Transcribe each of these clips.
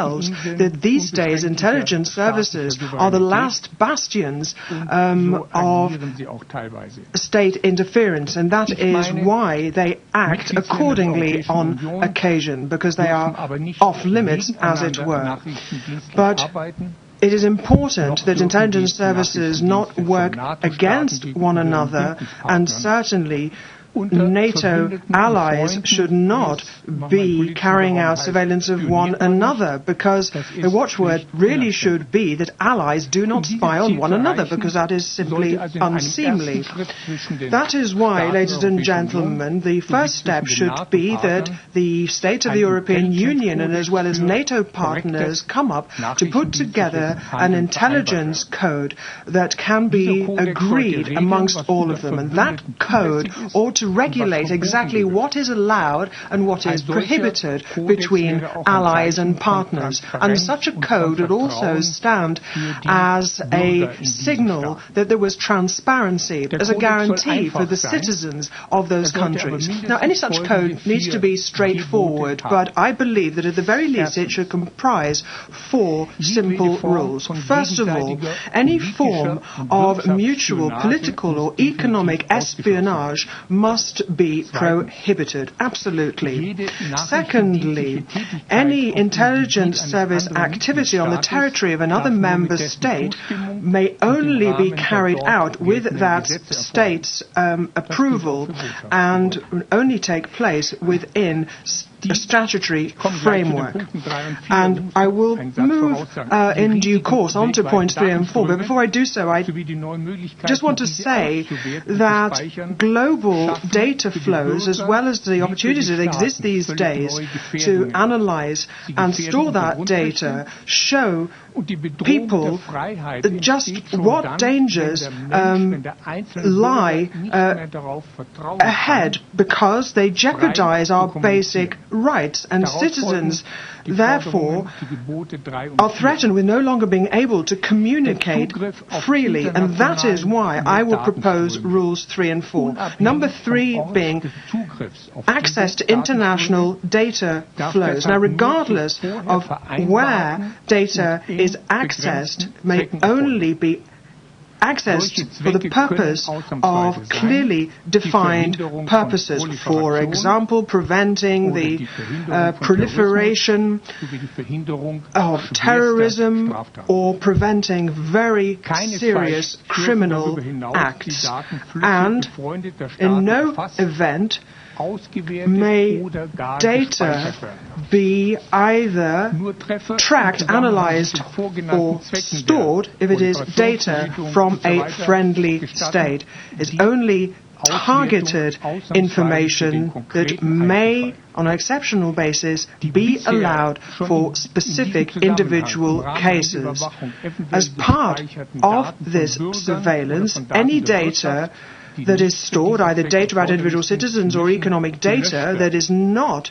that these days intelligence services are the last bastions of state interference, and that is why they act accordingly on occasion, because they are off limits, as it were. But it is important that intelligence services not work against one another, and certainly NATO allies should not be carrying out surveillance of one another, because the watchword really should be that allies do not spy on one another, because that is simply unseemly. That is why, ladies and gentlemen, the first step should be that the states of the European Union and as well as NATO partners come up to put together an intelligence code that can be agreed amongst all of them, and that code ought to regulate exactly what is allowed and what is prohibited between allies and partners. And such a code would also stand as a signal that there was transparency, as a guarantee for the citizens of those countries. Now, any such code needs to be straightforward, but I believe that at the very least it should comprise 4 simple rules. First of all, any form of mutual political or economic espionage must be prohibited, absolutely. Secondly, any intelligence service activity on the territory of another member state may only be carried out with that state's approval and only take place within a statutory framework. And I will move in due course on to points 3 and 4, but before I do so, I just want to say that global data flows, as well as the opportunities that exist these days to analyze and store that data, show people just what dangers lie ahead, because they jeopardize our basic rights, and citizens therefore are threatened with no longer being able to communicate freely, and that is why I will propose rules 3 and 4. Number 3 being access to international data flows. Now, regardless of where data is accessed, may only be accessed for the purpose of clearly defined purposes. For example, preventing the proliferation of terrorism or preventing very serious criminal acts. And in no event may data be either tracked, analyzed, or stored if it is data from a friendly state. It's only targeted information that may, on an exceptional basis, be allowed for specific individual cases. As part of this surveillance, any data that is stored, either data about individual citizens or economic data that is not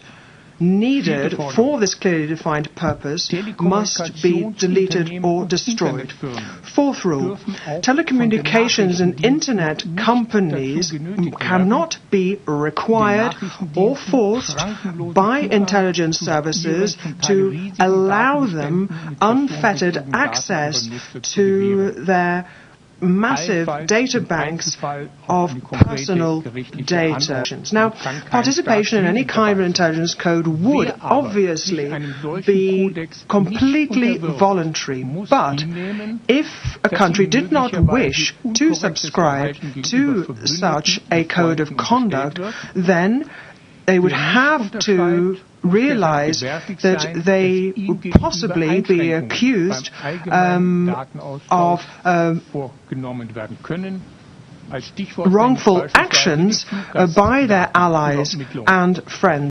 needed for this clearly defined purpose, must be deleted or destroyed. Fourth rule, telecommunications and internet companies cannot be required or forced by intelligence services to allow them unfettered access to their massive data banks of personal data. Now, participation in any kind of intelligence code would obviously be completely voluntary, but if a country did not wish to subscribe to such a code of conduct, then they would have to realize that they would possibly be accused of wrongful actions by their allies and friends.